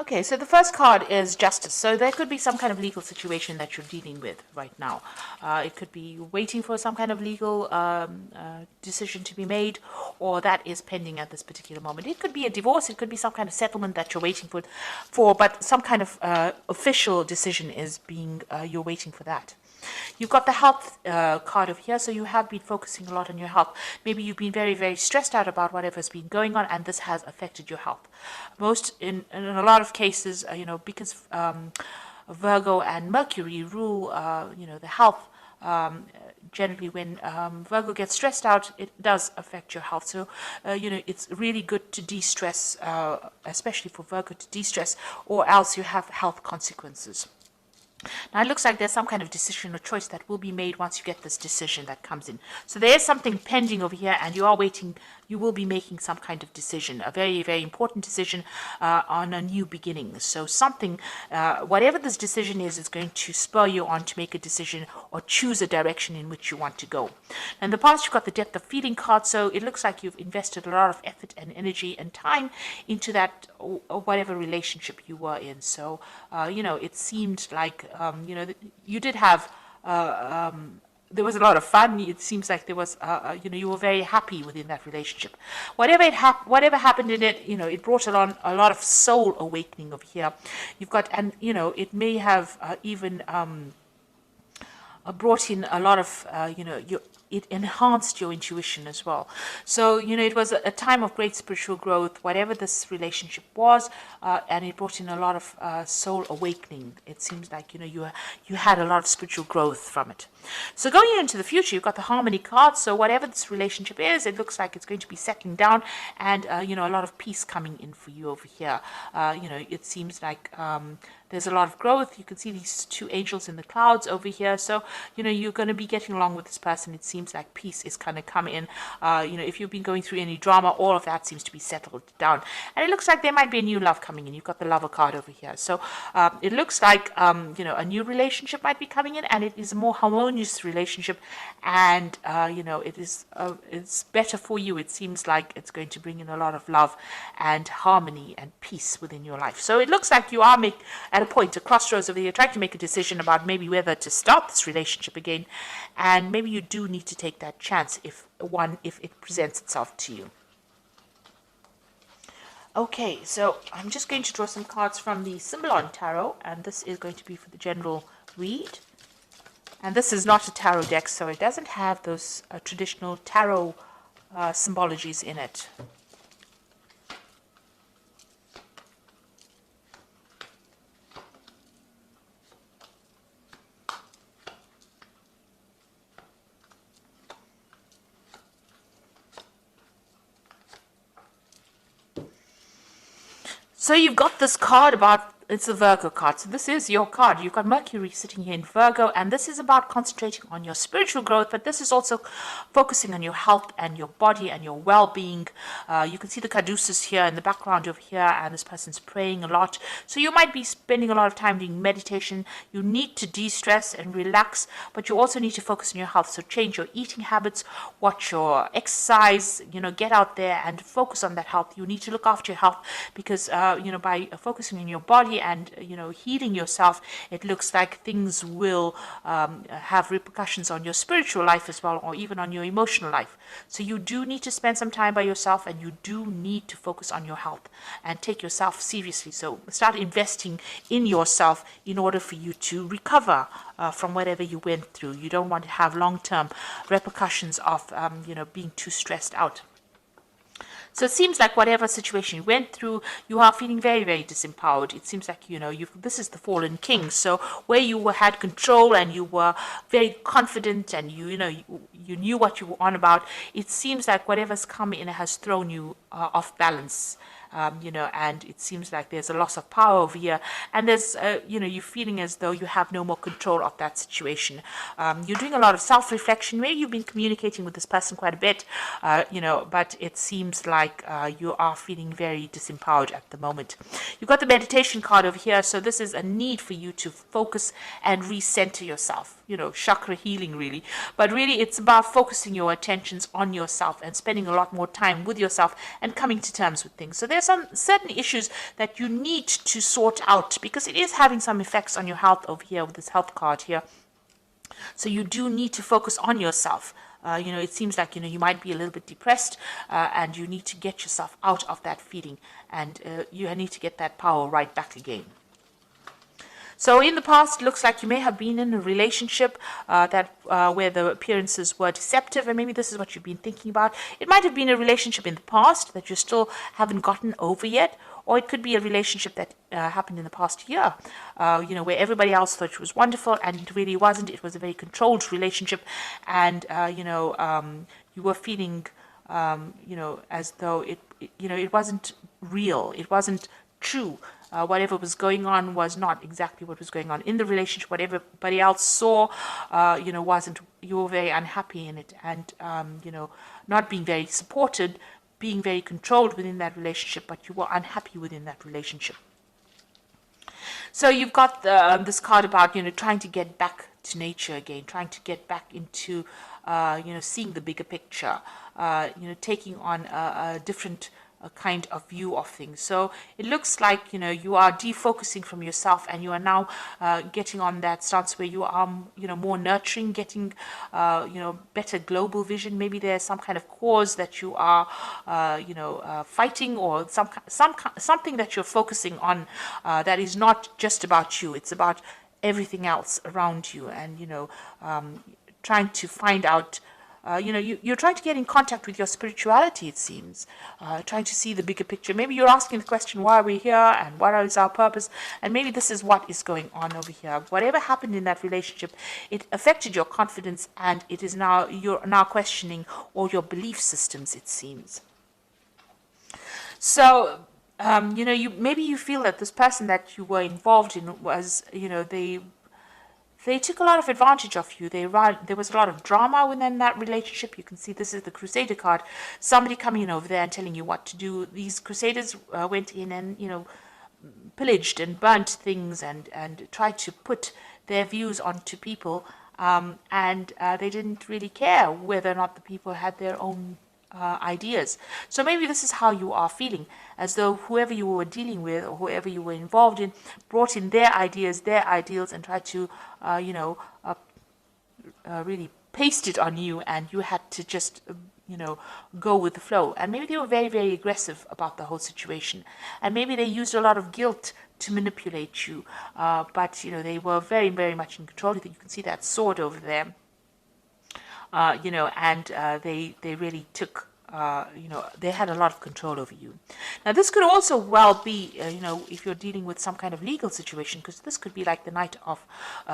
Okay, so the first card is justice. So there could be some kind of legal situation that you're dealing with right now. It could be waiting for some kind of legal decision to be made, or that is pending at this particular moment. It could be a divorce. It could be some kind of settlement that you're waiting for, but some kind of official decision is being, you're waiting for that. You've got the health card over here, so you have been focusing a lot on your health. Maybe you've been very, very stressed out about whatever's been going on, and this has affected your health. In a lot of cases, because Virgo and Mercury rule, the health. Generally, when Virgo gets stressed out, it does affect your health. So, it's really good to de-stress, especially for Virgo to de-stress, or else you have health consequences. Now, it looks like there's some kind of decision or choice that will be made once you get this decision that comes in. So there is something pending over here, and you are waiting. You will be making some kind of decision, a very, very important decision on a new beginning. So something, whatever this decision is going to spur you on to make a decision or choose a direction in which you want to go. In the past, you've got the depth of feeling card, so it looks like you've invested a lot of effort and energy and time into that, or whatever relationship you were in. So, it seemed like, you did have, there was a lot of fun. It seems like there was, you were very happy within that relationship. Whatever happened in it, it brought along a lot of soul awakening over here. You've got, and it may have even brought in a lot of, it enhanced your intuition as well. So, it was a time of great spiritual growth, whatever this relationship was, and it brought in a lot of soul awakening. It seems like, you had a lot of spiritual growth from it. So going into the future, you've got the harmony card. So whatever this relationship is, it looks like it's going to be settling down, and, a lot of peace coming in for you over here. It seems like there's a lot of growth. You can see these two angels in the clouds over here. So, you're going to be getting along with this person. It seems like peace is going to come in. If you've been going through any drama, all of that seems to be settled down. And it looks like there might be a new love coming in. You've got the lover card over here. So, it looks like, a new relationship might be coming in, and it is a more harmonious relationship. And, it's better for you. It seems like it's going to bring in a lot of love and harmony and peace within your life. So it looks like you are at a point, a crossroads over here, trying to make a decision about maybe whether to start this relationship again, and maybe you do need to take that chance if it presents itself to you. Okay, so I'm just going to draw some cards from the Symbolon Tarot, and this is going to be for the general read. And this is not a tarot deck, so it doesn't have those traditional tarot symbologies in it. So you've got this card about, it's a Virgo card. So this is your card. You've got Mercury sitting here in Virgo, and this is about concentrating on your spiritual growth, but this is also focusing on your health and your body and your well-being. You can see the caduceus here in the background over here, and this person's praying a lot. So you might be spending a lot of time doing meditation. You need to de-stress and relax, but you also need to focus on your health. So change your eating habits, watch your exercise, get out there and focus on that health. You need to look after your health because, by focusing on your body and healing yourself, it looks like things will have repercussions on your spiritual life as well, or even on your emotional life. So you do need to spend some time by yourself, and you do need to focus on your health and take yourself seriously. So start investing in yourself in order for you to recover from whatever you went through. You don't want to have long-term repercussions of being too stressed out. So it seems like whatever situation you went through, you are feeling very, very disempowered. It seems like, this is the fallen king. So where you had control and you were very confident and you knew what you were on about, it seems like whatever's come in has thrown you off balance. And it seems like there's a loss of power over here, and there's, you're feeling as though you have no more control of that situation. You're doing a lot of self-reflection. Maybe you've been communicating with this person quite a bit, but it seems like you are feeling very disempowered at the moment. You've got the meditation card over here, so this is a need for you to focus and recenter yourself. Chakra healing really, but really it's about focusing your attentions on yourself and spending a lot more time with yourself and coming to terms with things. So there's there's some certain issues that you need to sort out, because it is having some effects on your health over here with this health card here. So you do need to focus on yourself. It seems like, you might be a little bit depressed, and you need to get yourself out of that feeling, and you need to get that power right back again. So in the past, it looks like you may have been in a relationship where the appearances were deceptive, and maybe this is what you've been thinking about. It might have been a relationship in the past that you still haven't gotten over yet, or it could be a relationship that happened in the past year, where everybody else thought it was wonderful, and it really wasn't. It was a very controlled relationship, and you were feeling, as though it wasn't real. It wasn't true. Whatever was going on was not exactly what was going on in the relationship. What everybody else saw, wasn't. You were very unhappy in it, and not being very supported, being very controlled within that relationship, but you were unhappy within that relationship. So you've got this card about trying to get back to nature again, trying to get back into seeing the bigger picture, taking on a different kind of view of things. So it looks like you are defocusing from yourself, and you are now getting on that stance where you are more nurturing, getting better global vision. Maybe there's some kind of cause that you are fighting, or something that you're focusing on that is not just about you. It's about everything else around you, and trying to find out. You're trying to get in contact with your spirituality, it seems, trying to see the bigger picture. Maybe you're asking the question, why are we here, and what is our purpose? And maybe this is what is going on over here. Whatever happened in that relationship, it affected your confidence, and you're now questioning all your belief systems, it seems. So, maybe you feel that this person that you were involved in was, they took a lot of advantage of you. There was a lot of drama within that relationship. You can see this is the Crusader card. Somebody coming in over there and telling you what to do. These Crusaders went in and, pillaged and burnt things and tried to put their views onto people. And they didn't really care whether or not the people had their own ideas. So maybe this is how you are feeling, as though whoever you were dealing with or whoever you were involved in brought in their ideas, their ideals, and tried to, really paste it on you, and you had to just, go with the flow. And maybe they were very, very aggressive about the whole situation, and maybe they used a lot of guilt to manipulate you, but they were very, very much in control. You can see that sword over there. And they really took, they had a lot of control over you. Now, this could also well be, if you're dealing with some kind of legal situation, because this could be like the Knight of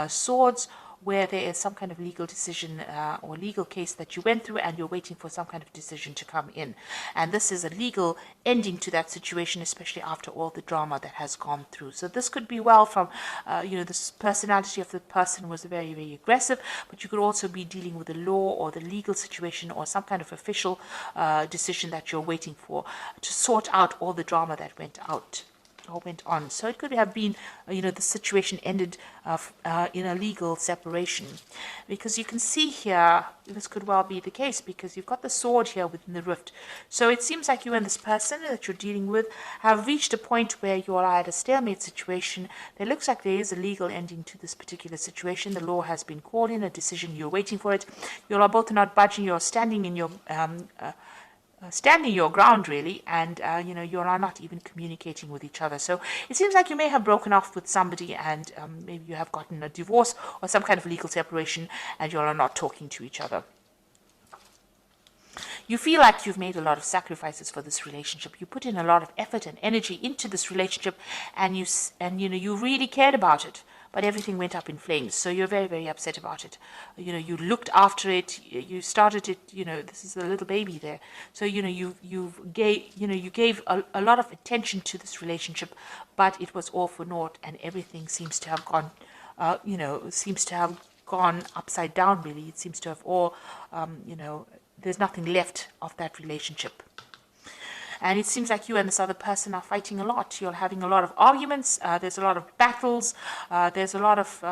Swords, where there is some kind of legal decision or legal case that you went through, and you're waiting for some kind of decision to come in. And this is a legal ending to that situation, especially after all the drama that has gone through. So this could be well from, this personality of the person was very, very aggressive, but you could also be dealing with the law or the legal situation or some kind of official decision that you're waiting for to sort out all the drama that went on. So it could have been, the situation ended in a legal separation, because you can see here, this could well be the case, because you've got the sword here within the rift. So it seems like you and this person that you're dealing with have reached a point where you are at a stalemate situation. There looks like there is a legal ending to this particular situation. The law has been called in, a decision, you're waiting for it. You are both not budging, you're standing in your standing your ground, really, and you are not even communicating with each other. So it seems like you may have broken off with somebody, and maybe you have gotten a divorce or some kind of legal separation, and you are not talking to each other. You feel like you've made a lot of sacrifices for this relationship. You put in a lot of effort and energy into this relationship, and you really cared about it. But everything went up in flames, so you're very, very upset about it. You looked after it, you started it. This is a little baby there. So you gave a lot of attention to this relationship, but it was all for naught, and everything seems to have gone, upside down. Really, it seems to have all, there's nothing left of that relationship. And it seems like you and this other person are fighting a lot. You're having a lot of arguments. There's a lot of battles. There's a lot of,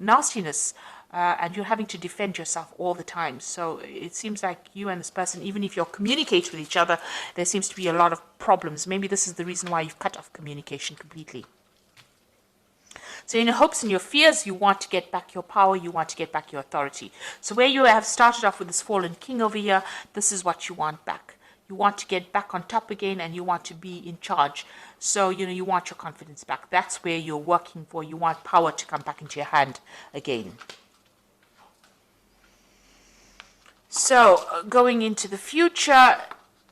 nastiness and you're having to defend yourself all the time. So it seems like you and this person, even if you're communicating with each other, there seems to be a lot of problems. Maybe this is the reason why you've cut off communication completely. So in your hopes and your fears, you want to get back your power, you want to get back your authority. So where you have started off with this fallen king over here, this is what you want back. You want to get back on top again, and you want to be in charge. So, you want your confidence back. That's where you're working for. You want power to come back into your hand again. So, going into the future,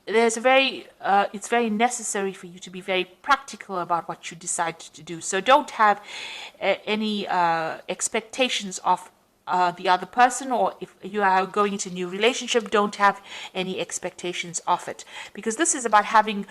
it's very necessary for you to be very practical about what you decide to do. So don't have any expectations of the other person, or if you are going into a new relationship, don't have any expectations of it, because this is about having,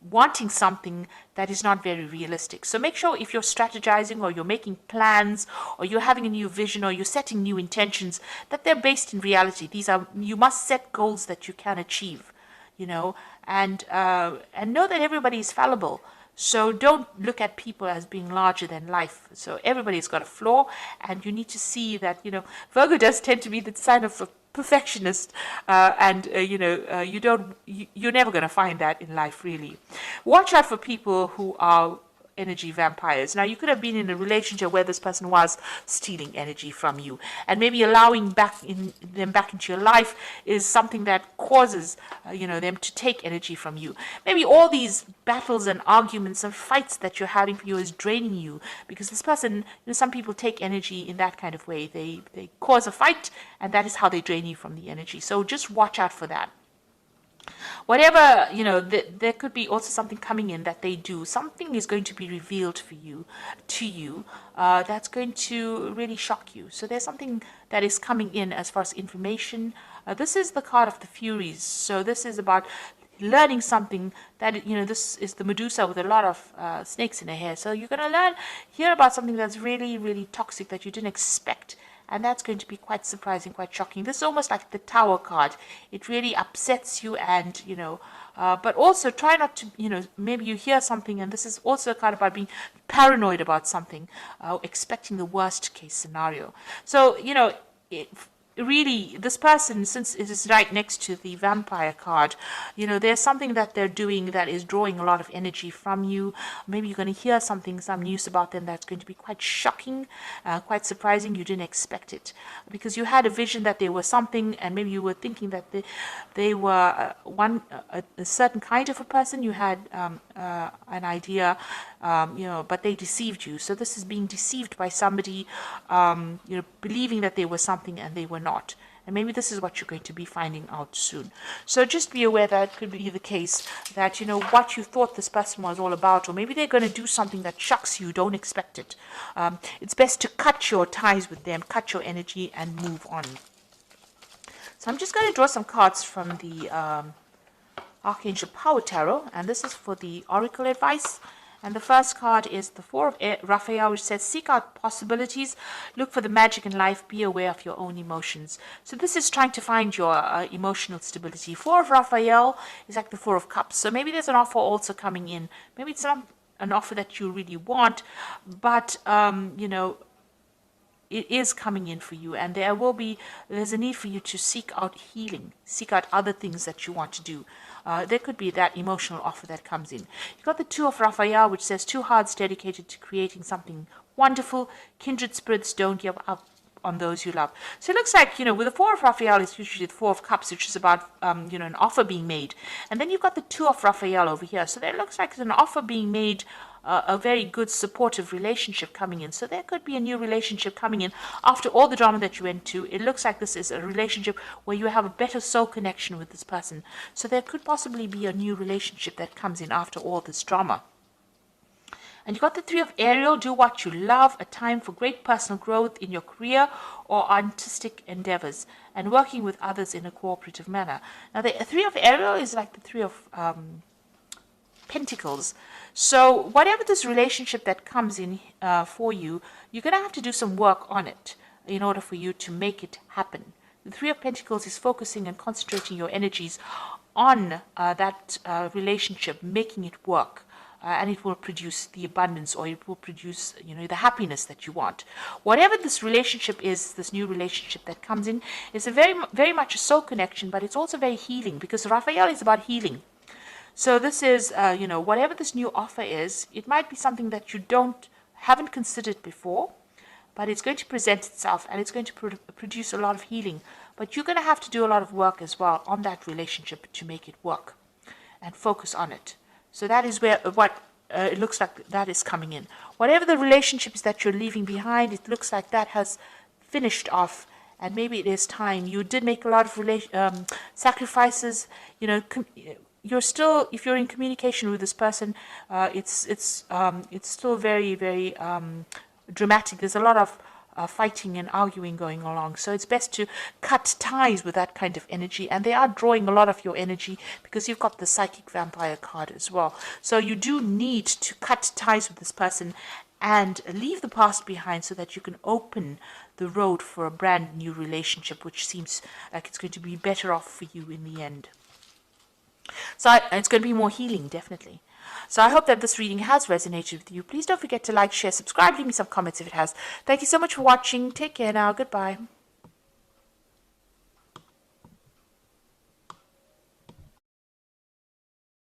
wanting something that is not very realistic. So make sure if you're strategizing, or you're making plans, or you're having a new vision, or you're setting new intentions, that they're based in reality. You must set goals that you can achieve, and know that everybody is fallible. So don't look at people as being larger than life. So everybody's got a flaw, and you need to see that, Virgo does tend to be the sign of a perfectionist, you're never going to find that in life, really. Watch out for people who are energy vampires. Now, you could have been in a relationship where this person was stealing energy from you, and maybe allowing them back into your life is something that causes them to take energy from you. Maybe all these battles and arguments and fights that you're having for you is draining you, because this person, some people take energy in that kind of way. They cause a fight, and that is how they drain you from the energy. So just watch out for that. Whatever, there could be also something coming in that they do. Something is going to be revealed to you, that's going to really shock you. So there's something that is coming in as far as information. This is the card of the Furies. So this is about learning something that, this is the Medusa with a lot of snakes in her hair. So you're going to hear about something that's really, really toxic that you didn't expect. And that's going to be quite surprising, quite shocking. This is almost like the Tower card. It really upsets you, and, but also try not to, maybe you hear something, and this is also a card about being paranoid about something, expecting the worst case scenario. So, really, this person, since it is right next to the vampire card, there's something that they're doing that is drawing a lot of energy from you. Maybe you're going to hear some news about them that's going to be quite shocking, quite surprising. You didn't expect it, because you had a vision that they were something, and maybe you were thinking that they were a certain kind of a person. You had an idea, but they deceived you. So this is being deceived by somebody, believing that they were something and they were not. And maybe this is what you're going to be finding out soon. So just be aware that it could be the case that, what you thought this person was all about, or maybe they're going to do something that shocks you, don't expect it. It's best to cut your ties with them, cut your energy, and move on. So I'm just going to draw some cards from the Archangel Power Tarot, and this is for the Oracle advice. And the first card is the Four of Raphael, which says, seek out possibilities, look for the magic in life, be aware of your own emotions. So this is trying to find your emotional stability. Four of Raphael is like the Four of Cups. So maybe there's an offer also coming in. Maybe it's not an offer that you really want, but, it is coming in for you, and there's a need for you to seek out healing, seek out other things that you want to do. There could be that emotional offer that comes in. You've got the Two of Raphael, which says, two hearts dedicated to creating something wonderful. Kindred spirits, don't give up on those you love. So it looks like, with the Four of Raphael, it's usually the Four of Cups, which is about, an offer being made. And then you've got the Two of Raphael over here. So there looks like an offer being made, a very good supportive relationship coming in. So there could be a new relationship coming in after all the drama that you went to. It looks like this is a relationship where you have a better soul connection with this person. So there could possibly be a new relationship that comes in after all this drama. And you got the Three of Ariel, do what you love, a time for great personal growth in your career or artistic endeavors, and working with others in a cooperative manner. Now the Three of Ariel is like the Three of Pentacles. So whatever this relationship that comes in for you, you're going to have to do some work on it in order for you to make it happen. The Three of Pentacles is focusing and concentrating your energies on that relationship, making it work. and it will produce the abundance, or it will produce, the happiness that you want. Whatever this relationship is, this new relationship that comes in, is a very much a soul connection, but it's also very healing, because Raphael is about healing. So this is, whatever this new offer is, it might be something that you haven't considered before, but it's going to present itself, and it's going to produce a lot of healing. But you're going to have to do a lot of work as well on that relationship to make it work, and focus on it. So that is what it looks like that is coming in. Whatever the relationships that you're leaving behind, it looks like that has finished off, and maybe it is time. You did make a lot of sacrifices. You're still, if you're in communication with this person, it's still very, very dramatic. There's a lot of fighting and arguing going along. So it's best to cut ties with that kind of energy. And they are drawing a lot of your energy, because you've got the psychic vampire card as well. So you do need to cut ties with this person and leave the past behind, so that you can open the road for a brand new relationship, which seems like it's going to be better off for you in the end. So it's going to be more healing, definitely. So I hope that this reading has resonated with you. Please don't forget to like, share, subscribe, leave me some comments if it has. Thank you so much for watching. Take care now. Goodbye.